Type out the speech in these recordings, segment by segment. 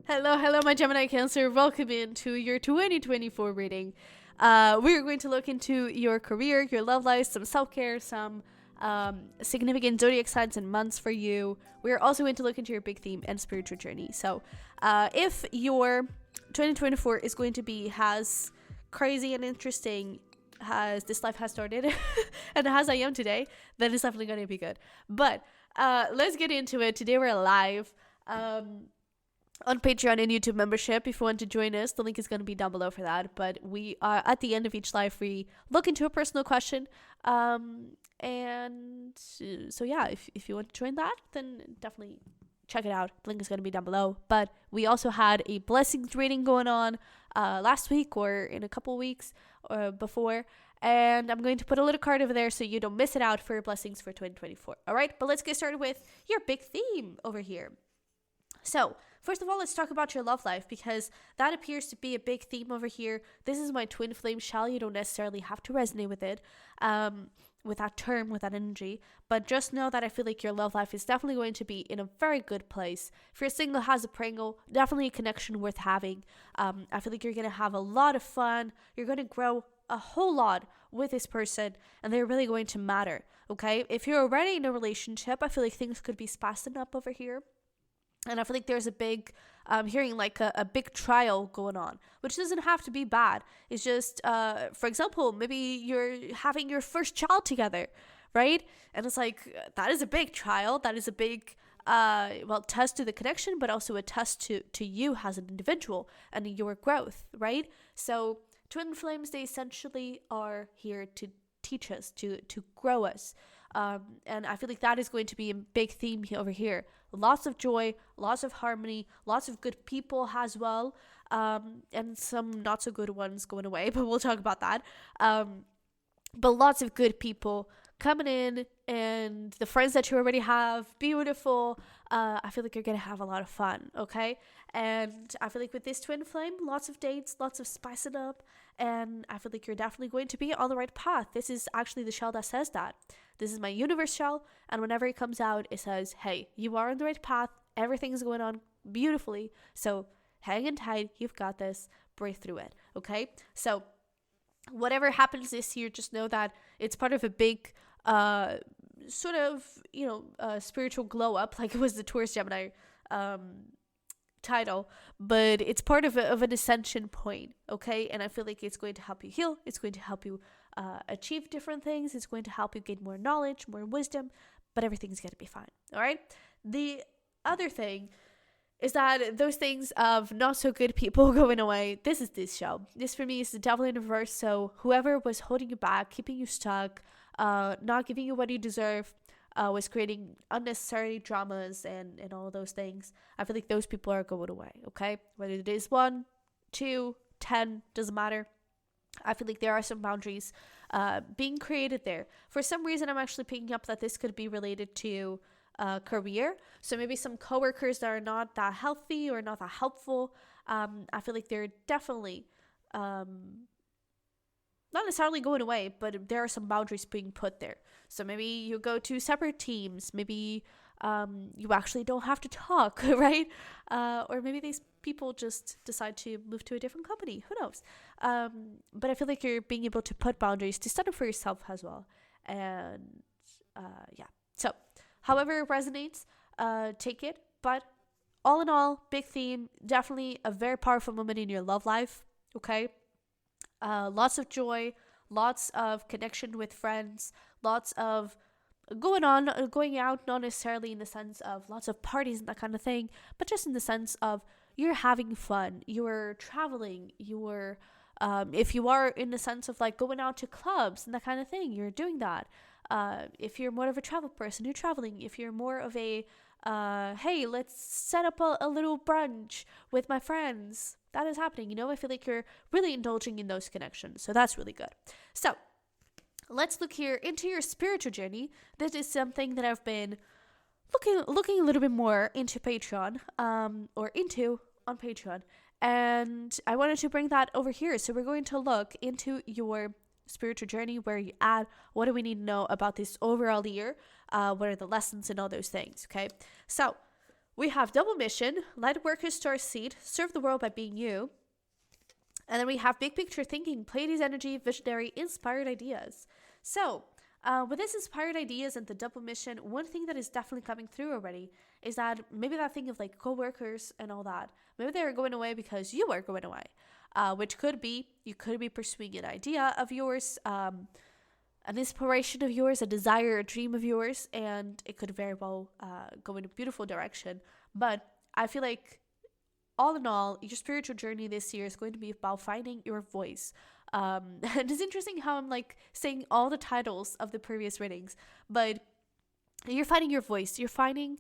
Hello, my Gemini-cancer. Welcome into your 2024 reading. We're going to look into your career, your love life, some self-care, some significant zodiac signs and months for you. We're also going to look into your big theme and spiritual journey. So if your 2024 is going to be as crazy and interesting as this life has started and as I am today, then it's definitely going to be good. But let's get into it. Today we're live on Patreon and YouTube membership. If you want to join us, the link is going to be down below for that. But we are at the end of each live, we look into a personal question. And so yeah, if you want to join that, then definitely check it out. The link is going to be down below. But we also had a blessings reading going on last week or in a couple weeks before. And I'm going to put a little card over there so you don't miss it out for blessings for 2024. All right, but let's get started with your big theme over here. So, first of all, let's talk about your love life because that appears to be a big theme over here. This is my twin flame shell. You don't necessarily have to resonate with it, with that term, with that energy. But just know that I feel like your love life is definitely going to be in a very good place. If you're single, has a pringle, definitely a connection worth having. I feel like you're going to have a lot of fun. You're going to grow a whole lot with this person, and they're really going to matter, okay? If you're already in a relationship, I feel like things could be spicing up over here. And I feel like there's a big, hearing like a big trial going on, which doesn't have to be bad. It's just, for example, maybe you're having your first child together, right? And it's like, that is a big trial. That is a big, test to the connection, but also a test to you as an individual and your growth, right? So twin flames, they essentially are here to teach us, to grow us. And I feel like that is going to be a big theme over here. Lots of joy, lots of harmony, lots of good people as well, and some not so good ones going away, but we'll talk about that. But lots of good people coming in, and the friends that you already have, beautiful. I feel like you're going to have a lot of fun, okay? And I feel like with this twin flame, lots of dates, lots of spicing up, and I feel like you're definitely going to be on the right path. This is actually the shell that says that. This is my universe shell, and whenever it comes out, it says, hey, you are on the right path, everything's going on beautifully, so hang in tight, you've got this, breathe through it, okay? So whatever happens this year, just know that it's part of a big sort of, spiritual glow up, like it was the Taurus-Gemini title, but it's part of an ascension point, okay? And I feel like it's going to help you heal, it's going to help you achieve different things, it's going to help you gain more knowledge, more wisdom, but everything's going to be fine, all right? The other thing is that those things of not so good people going away, this is this show. This for me is the devil in reverse, so whoever was holding you back, keeping you stuck, not giving you what you deserve, was creating unnecessary dramas and all those things. I feel like those people are going away, okay? Whether it is 1, 2, 10, doesn't matter. I feel like there are some boundaries being created there. For some reason, I'm actually picking up that this could be related to career. So maybe some coworkers that are not that healthy or not that helpful. I feel like they're definitely not necessarily going away, but there are some boundaries being put there. So maybe you go to separate teams. Maybe you actually don't have to talk, right? Or maybe these people just decide to move to a different company. Who knows? But I feel like you're being able to put boundaries to stand up for yourself as well. And yeah. So however it resonates, take it. But all in all, big theme, definitely a very powerful moment in your love life, okay? Lots of joy, lots of connection with friends, lots of going out, not necessarily in the sense of lots of parties and that kind of thing, but just in the sense of you're having fun, you're traveling, you're, if you are in the sense of like going out to clubs and that kind of thing, you're doing that. If you're more of a travel person, you're traveling. If you're more of a, hey, let's set up a little brunch with my friends, that is happening. I feel like you're really indulging in those connections. So that's really good. So let's look here into your spiritual journey. This is something that I've been looking a little bit more into Patreon, or into on Patreon. And I wanted to bring that over here. So we're going to look into your spiritual journey, where you at, what do we need to know about this overall year, what are the lessons and all those things, okay? So We have double mission, light workers to our seat, serve the world by being you. And then we have big picture thinking, Pleiades energy, visionary, inspired ideas. So with this inspired ideas and the double mission, one thing that is definitely coming through already is that maybe that thing of like co-workers and all that, maybe they're going away because you are going away, which could be, you could be pursuing an idea of yours, an inspiration of yours, a desire, a dream of yours, and it could very well go in a beautiful direction. But I feel like all in all, your spiritual journey this year is going to be about finding your voice. And it's interesting how I'm like saying all the titles of the previous readings, but you're finding your voice. You're finding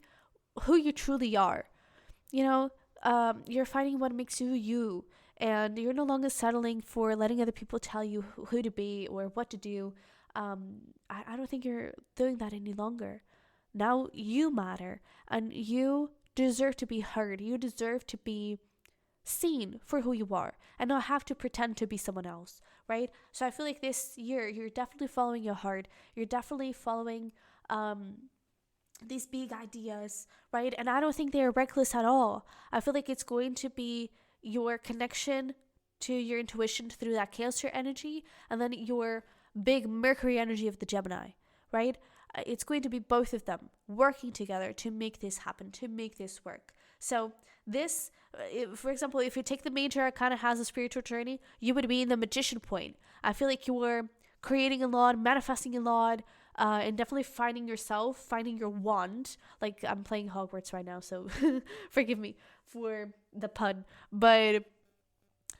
who you truly are. You know, you're finding what makes you you, and you're no longer settling for letting other people tell you who to be or what to do. I don't think you're doing that any longer. Now you matter, and you deserve to be heard. You deserve to be seen for who you are and not have to pretend to be someone else, right? So I feel like this year you're definitely following your heart. You're definitely following these big ideas, right? And I don't think they're reckless at all. I feel like it's going to be your connection to your intuition through that Cancer energy, and then your big Mercury energy of the Gemini, right? It's going to be both of them working together to make this happen, to make this work. So this, for example, if you take the major arcana has a spiritual journey, you would be in the magician point. I feel like you are creating a lot, manifesting a lot, and definitely finding yourself, finding your wand. Like, I'm playing Hogwarts right now, so forgive me for the pun. But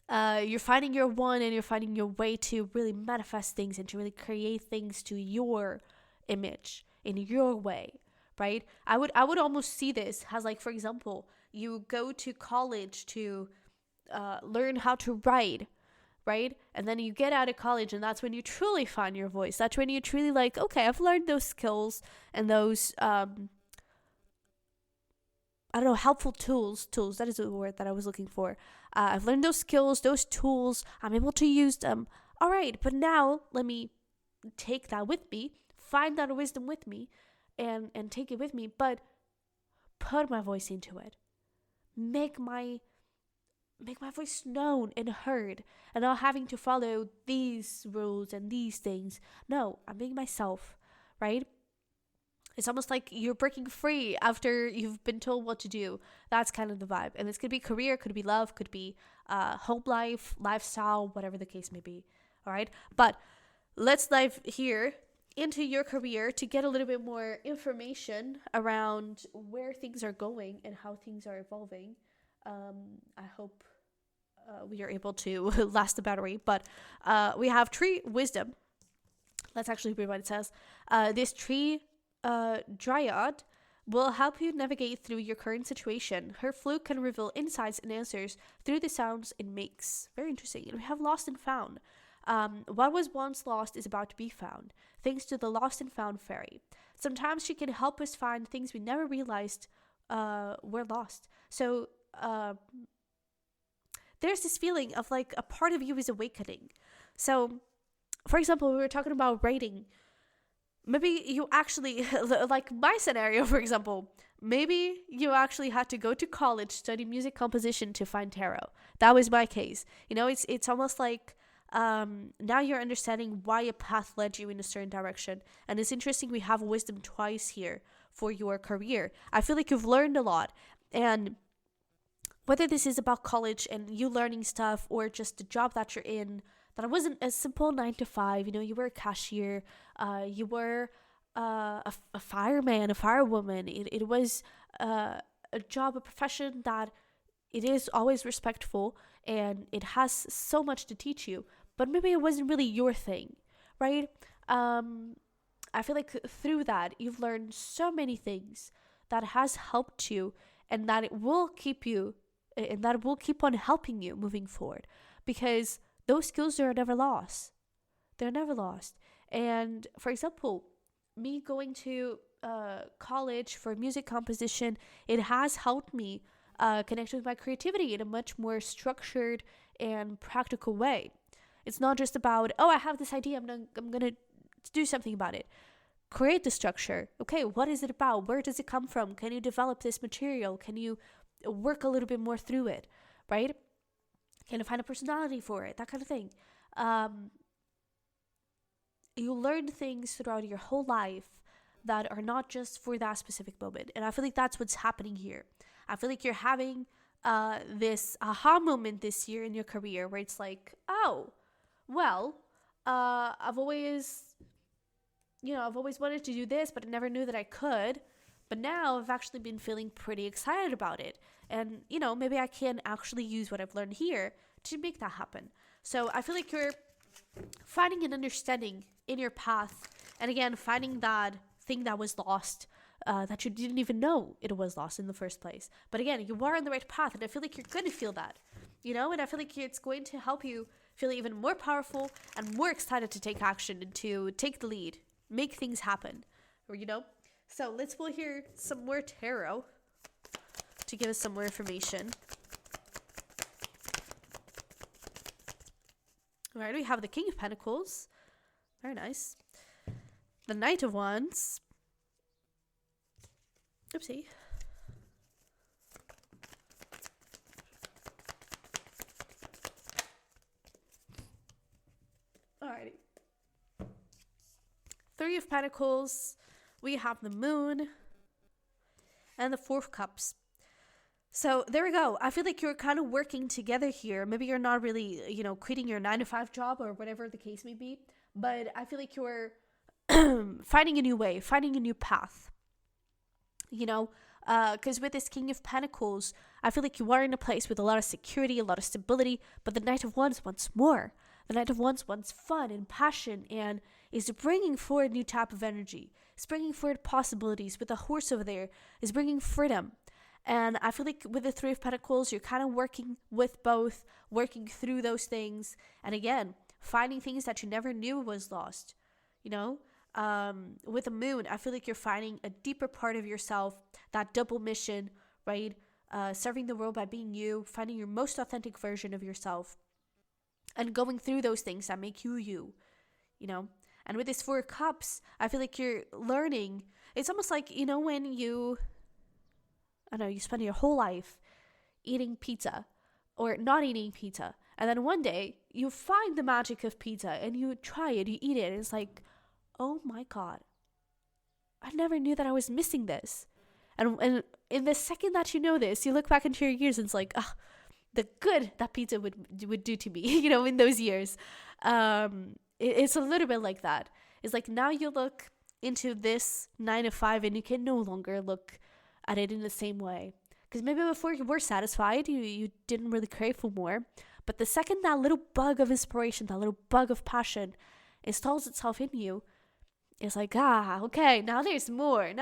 you're finding your wand, and you're finding your way to really manifest things and to really create things to your image in your way, right? I would almost see this as, like, for example, you go to college to learn how to write, right? And then you get out of college, and that's when you truly find your voice. That's when you truly like, okay, I've learned those skills and those I don't know, helpful tools, that is the word that I was looking for. I've learned those skills, those tools, I'm able to use them. All right, but now let me take that with me, find that wisdom with me, and take it with me, but put my voice into it. Make my voice known and heard, and not having to follow these rules and these things. No, I'm being myself, right? It's almost like you're breaking free after you've been told what to do. That's kind of the vibe. And this could be career, could be love, could be home life, lifestyle, whatever the case may be. All right. But let's dive here into your career to get a little bit more information around where things are going and how things are evolving. I hope we are able to last the battery. But we have tree wisdom. Let's actually read what it says. This tree dryad will help you navigate through your current situation. Her flute can reveal insights and answers through the sounds it makes. Very interesting. And we have lost and found. What was once lost is about to be found, thanks to the lost and found fairy. Sometimes she can help us find things we never realized were lost. So there's this feeling of like a part of you is awakening. So, for example, we were talking about writing. Maybe you actually, like my scenario, for example, maybe you actually had to go to college, study music composition to find tarot. That was my case. You know, it's almost like now you're understanding why a path led you in a certain direction. And it's interesting we have wisdom twice here for your career. I feel like you've learned a lot. And whether this is about college and you learning stuff or just the job that you're in, that it wasn't a simple 9 to 5, you know, you were a cashier, you were a fireman, a firewoman. It was a job, a profession that it is always respectful and it has so much to teach you, but maybe it wasn't really your thing, right? I feel like through that, you've learned so many things that has helped you and that it will keep you, and that it will keep on helping you moving forward, because those skills are never lost. They're never lost. And for example, me going to college for music composition, it has helped me connect with my creativity in a much more structured and practical way. It's not just about, oh, I have this idea, I'm going to do something about it. create the structure. Okay, what is it about? Where does it come from? Can you develop this material? Can you work a little bit more through it, right? Can you find a personality for it? That kind of thing. You learn things throughout your whole life that are not just for that specific moment. And I feel like that's what's happening here. I feel like you're having this aha moment this year in your career where it's like, oh, well, I've always wanted to do this, but I never knew that I could. But now I've actually been feeling pretty excited about it. And, maybe I can actually use what I've learned here to make that happen. So I feel like you're finding an understanding in your path. And again, finding that thing that was lost, that you didn't even know it was lost in the first place. But again, you are on the right path. And I feel like you're going to feel that, and I feel like it's going to help you feel even more powerful and more excited to take action and to take the lead, make things happen, So let's pull here some more tarot to give us some more information. All right, we have the King of Pentacles. Very nice. The Knight of Wands. Oopsie. Alrighty. Three of Pentacles. We have the Moon. And the Four of Cups. So there we go. I feel like you're kind of working together here. Maybe you're not really, quitting your 9-to-5 job or whatever the case may be. But I feel like you're finding a new way, finding a new path. Because with this King of Pentacles, I feel like you are in a place with a lot of security, a lot of stability. But the Knight of Wands wants more. The Knight of Wands wants fun and passion and is bringing forward a new type of energy. It's bringing forward possibilities. With the horse over there, is bringing freedom. And I feel like with the Three of Pentacles, you're kind of working with both, working through those things. And again, finding things that you never knew was lost. With the Moon, I feel like you're finding a deeper part of yourself, that double mission, right? Serving the world by being you, finding your most authentic version of yourself. And going through those things that make you, And with this Four of Cups, I feel like you're learning. It's almost like, when you spend your whole life eating pizza or not eating pizza. And then one day you find the magic of pizza and you try it, you eat it. And it's like, oh my God, I never knew that I was missing this. And in the second that you know this, you look back into your years and it's like, the good that pizza would do to me, in those years. It's a little bit like that. It's like now you look into this 9-to-5 and you can no longer look at it in the same way. Because maybe before you were satisfied, you didn't really crave for more. But the second that little bug of inspiration, that little bug of passion installs itself in you, it's like, okay, now there's more, and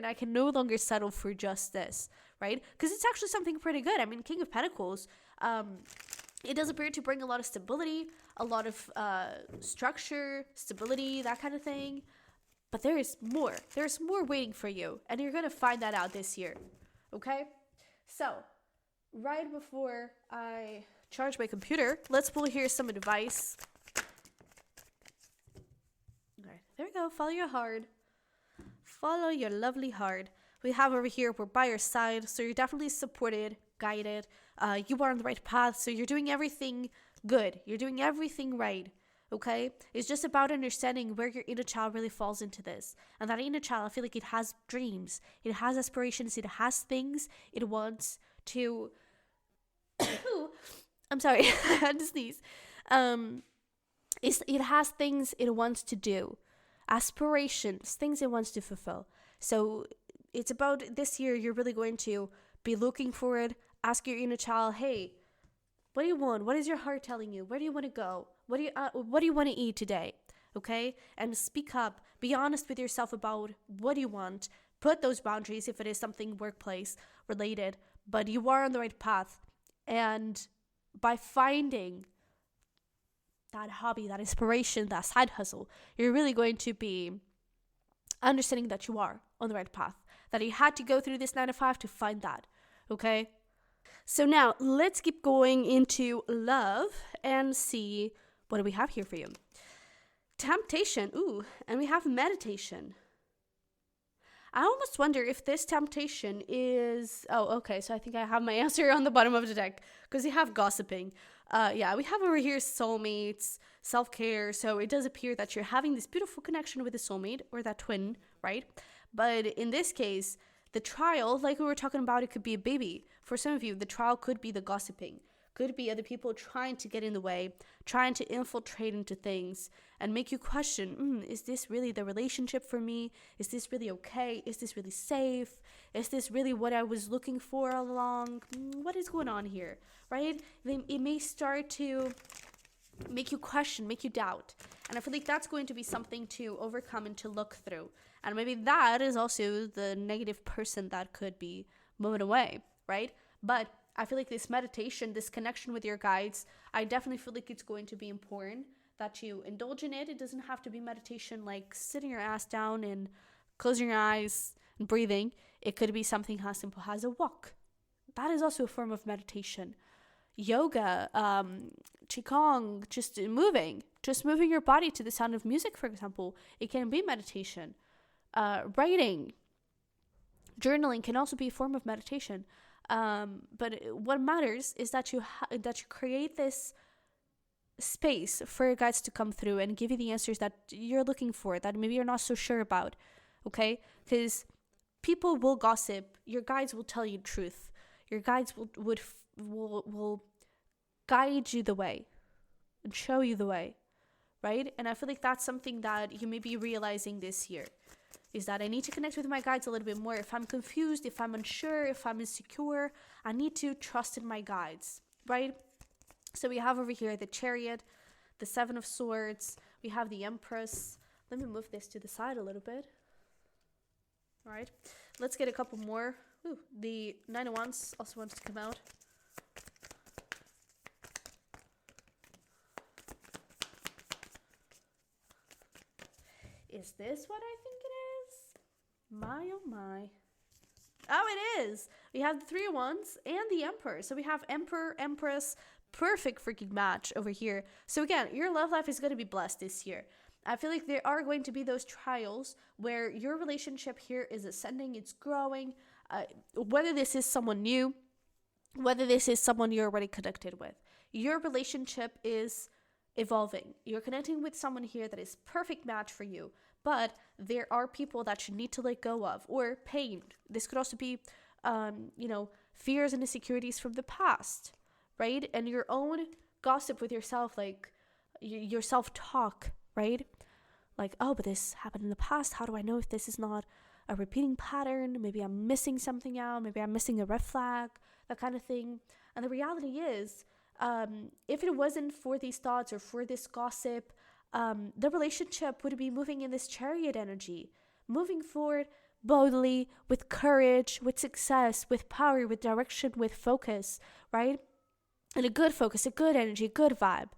I can no longer settle for just this, right? Because it's actually something pretty good. I mean, King of Pentacles, it does appear to bring a lot of stability, a lot of structure, stability, that kind of thing. But there is more. There's more waiting for you, and you're going to find that out this year, okay? So, right before I charge my computer, let's pull here some advice. There we go. Follow your heart. Follow your lovely heart. We have over here, we're by your side. So you're definitely supported, guided. You are on the right path. So you're doing everything good. You're doing everything right. Okay? It's just about understanding where your inner child really falls into this. And that inner child, I feel like it has dreams. It has aspirations. It has things it wants to... I'm sorry. I had to sneeze. It has things it wants to do. Aspirations, things it wants to fulfill. So it's about this year, you're really going to be looking forward, ask your inner child, hey, what do you want? What is your heart telling you? Where do you want to go? What do you want to eat today? Okay? And speak up. Be honest with yourself about what do you want. Put those boundaries if it is something workplace related. But you are on the right path. And by finding that hobby, that inspiration, that side hustle, you're really going to be understanding that you are on the right path, that you had to go through this 9-to-5 to find that, okay? So now let's keep going into love and see what do we have here for you. Temptation. Ooh, and we have meditation. I almost wonder if this temptation is... Oh, okay. So I think I have my answer on the bottom of the deck because we have gossiping. Yeah, we have over here soulmates, self-care. So it does appear that you're having this beautiful connection with a soulmate or that twin, right? But in this case, the trial, like we were talking about, it could be a baby. For some of you, the trial could be the gossiping. Could be other people trying to get in the way, trying to infiltrate into things and make you question, is this really the relationship for me? Is this really okay? Is this really safe? Is this really what I was looking for all along? What is going on here, right? It may start to make you question, make you doubt. And I feel like that's going to be something to overcome and to look through. And maybe that is also the negative person that could be moving away, right? But I feel like this meditation, this connection with your guides, I definitely feel like it's going to be important that you indulge in it. It doesn't have to be meditation like sitting your ass down and closing your eyes and breathing. It could be something as simple as a walk. That is also a form of meditation. Yoga, qigong, just moving your body to the sound of music, for example. It can be meditation. Writing, journaling can also be a form of meditation. But what matters is that you create this space for your guides to come through and give you the answers that you're looking for, that maybe you're not so sure about, okay? Because people will gossip. Your guides will tell you the truth. Your guides will guide you the way and show you the way, right? And I feel like that's something that you may be realizing this year. Is that I need to connect with my guides a little bit more. If I'm confused, if I'm unsure, if I'm insecure, I need to trust in my guides, right? So we have over here the Chariot, the Seven of Swords. We have the Empress. Let me move this to the side a little bit. All right. Let's get a couple more. Ooh, the Nine of Wands also wants to come out. Is this what I think it is? My, oh my. Oh, it is. We have the Three of Wands and the Emperor. So we have Emperor, Empress, perfect freaking match over here. So again, your love life is going to be blessed this year. I feel like there are going to be those trials where your relationship here is ascending, it's growing. Whether this is someone new, whether this is someone you're already connected with, your relationship is evolving. You're connecting with someone here that is perfect match for you. But there are people that you need to let go of, or pain. This could also be, fears and insecurities from the past, right? And your own gossip with yourself, like your self-talk, right? Like, oh, but this happened in the past. How do I know if this is not a repeating pattern? Maybe I'm missing something out. Maybe I'm missing a red flag, that kind of thing. And the reality is, if it wasn't for these thoughts or for this gossip, the relationship would be moving in this Chariot energy, moving forward boldly, with courage, with success, with power, with direction, with focus, right? And a good focus, a good energy, a good vibe.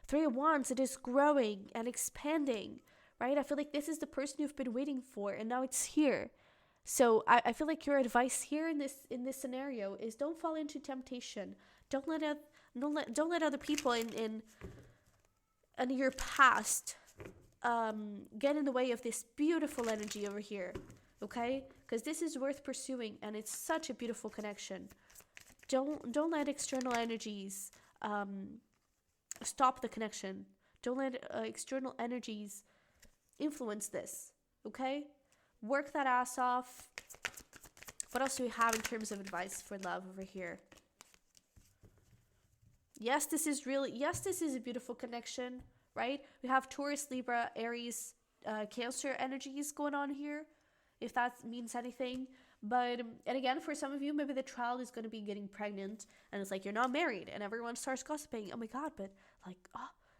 Three of Wands, it is growing and expanding, right? I feel like this is the person you've been waiting for, and now it's here. So I feel like your advice here in this scenario is don't fall into temptation. Don't let other people in your past get in the way of this beautiful energy over here, okay? Because this is worth pursuing, and it's such a beautiful connection. Don't let external energies stop the connection. Don't let external energies influence this, okay? Work that ass off. What else do we have in terms of advice for love over here? Yes, this is a beautiful connection, right? We have Taurus, Libra, Aries, Cancer energies going on here, if that means anything. But, and again, for some of you, maybe the trial is going to be getting pregnant, and it's like, you're not married, and everyone starts gossiping. Oh my God, but like,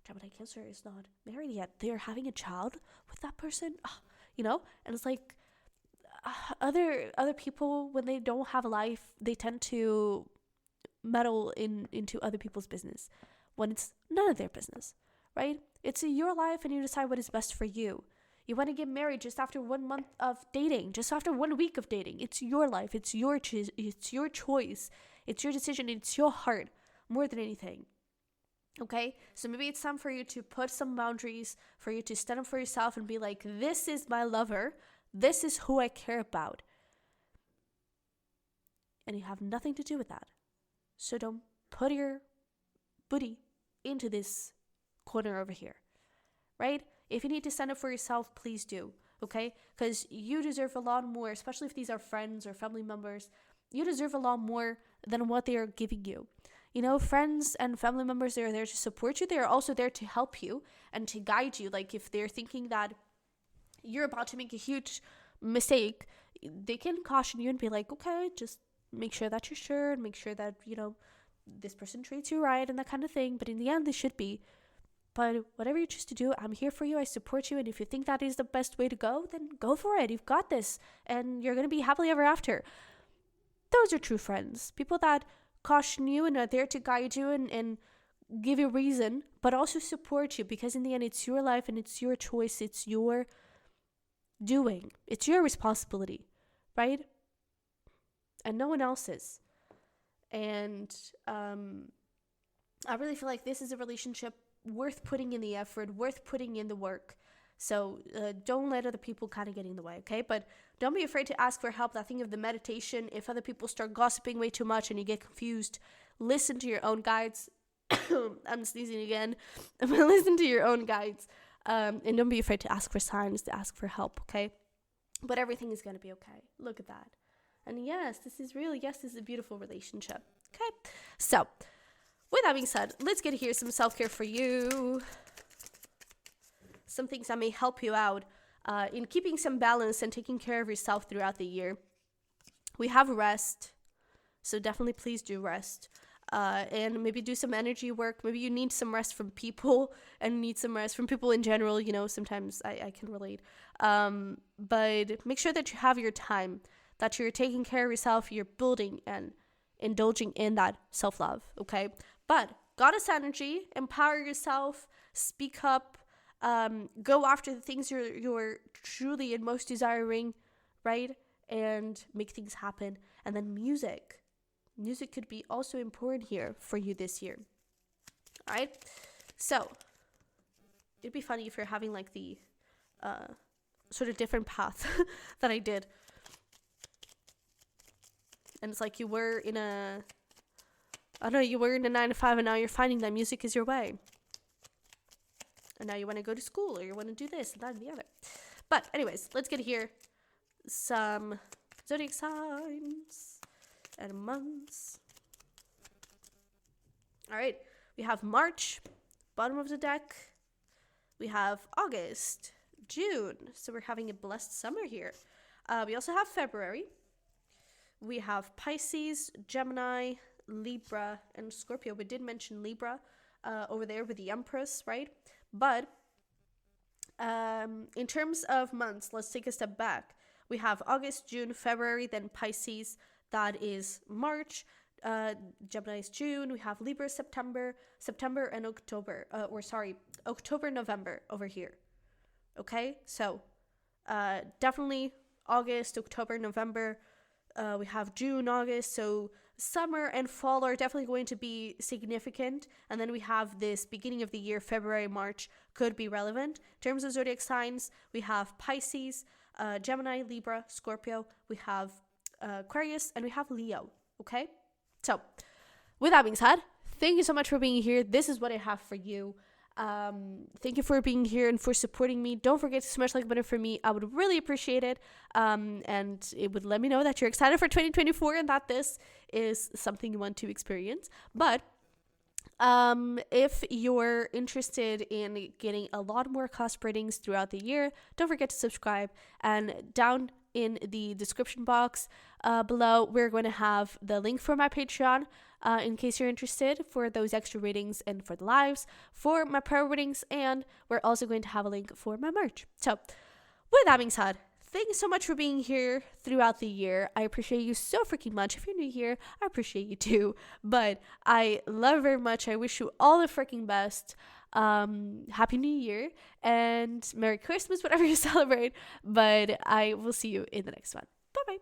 Gemini Cancer is not married yet. They're having a child with that person, and it's like, other people, when they don't have a life, they tend to meddle into other people's business when it's none of their business, right? It's your life, and you decide what is best for you. You want to get married just after 1 month of dating, just after 1 week of dating. It's your life. It's your choice. It's your decision. It's your heart more than anything. Okay, so maybe it's time for you to put some boundaries, for you to stand up for yourself and be like, this is my lover, this is who I care about. And you have nothing to do with that. So don't put your booty into this corner over here, right? If you need to stand up for yourself, please do, okay? Because you deserve a lot more, especially if these are friends or family members. You deserve a lot more than what they are giving you. You know, friends and family members, they are there to support you. They are also there to help you and to guide you. Like if they're thinking that you're about to make a huge mistake, they can caution you and be like, okay, just make sure that you're sure and make sure that, you know, this person treats you right and that kind of thing. But in the end, they should be. But whatever you choose to do, I'm here for you. I support you. And if you think that is the best way to go, then go for it. You've got this. And you're going to be happily ever after. Those are true friends. People that caution you and are there to guide you and give you reason, but also support you, because in the end, it's your life and it's your choice. It's your doing. It's your responsibility, right? And no one else's. And I really feel like this is a relationship worth putting in the effort, worth putting in the work. So don't let other people kind of get in the way, okay? But don't be afraid to ask for help. That thing of the meditation, if other people start gossiping way too much and you get confused, listen to your own guides. I'm sneezing again. Listen to your own guides. And don't be afraid to ask for signs, to ask for help, okay? But everything is going to be okay. Look at that. And yes, this is real. Yes, this is a beautiful relationship. Okay? So, with that being said, let's get here some self-care for you. Some things that may help you out in keeping some balance and taking care of yourself throughout the year. We have rest. So definitely please do rest. And maybe do some energy work. Maybe you need some rest from people and need some rest from people in general. You know, sometimes I can relate. But make sure that you have your time, that you're taking care of yourself, you're building and indulging in that self-love, okay? But goddess energy, empower yourself, speak up, go after the things you're truly and most desiring, right? And make things happen. And then music could be also important here for you this year. All right, so it'd be funny if you're having like the sort of different path that I did, and it's like you were in a 9-to-5 and now you're finding that music is your way. And now you want to go to school or you want to do this and that and the other. But anyways, let's get here some zodiac signs and months. All right, we have March, bottom of the deck. We have August, June. So we're having a blessed summer here. We also have February. We have Pisces, Gemini, Libra, and Scorpio. We did mention Libra over there with the Empress, right? But in terms of months, let's take a step back. We have August, June, February, then Pisces, that is March. Gemini is June. We have Libra, September, and October. October, November over here. Okay, so definitely August, October, November. We have June, August. So summer and fall are definitely going to be significant. And then we have this beginning of the year, February, March, could be relevant. In terms of zodiac signs, we have Pisces, Gemini, Libra, Scorpio. We have Aquarius, and we have Leo. Okay? So, with that being said, thank you so much for being here. This is what I have for you. Thank you for being here and for supporting me. Don't forget to smash like button for me. I would really appreciate it. And it would let me know that you're excited for 2024 and that this is something you want to experience. But if you're interested in getting a lot more Cusp readings throughout the year, don't forget to subscribe. And down in the description box below, we're going to have the link for my Patreon in case you're interested, for those extra readings and for the lives, for my prayer readings, and we're also going to have a link for my merch. So with that being said, thank you so much for being here throughout the year. I appreciate you so freaking much. If you're new here, I appreciate you too. But I love you very much. I wish you all the freaking best. Happy New Year and Merry Christmas, whatever you celebrate. But I will see you in the next one. Bye-bye.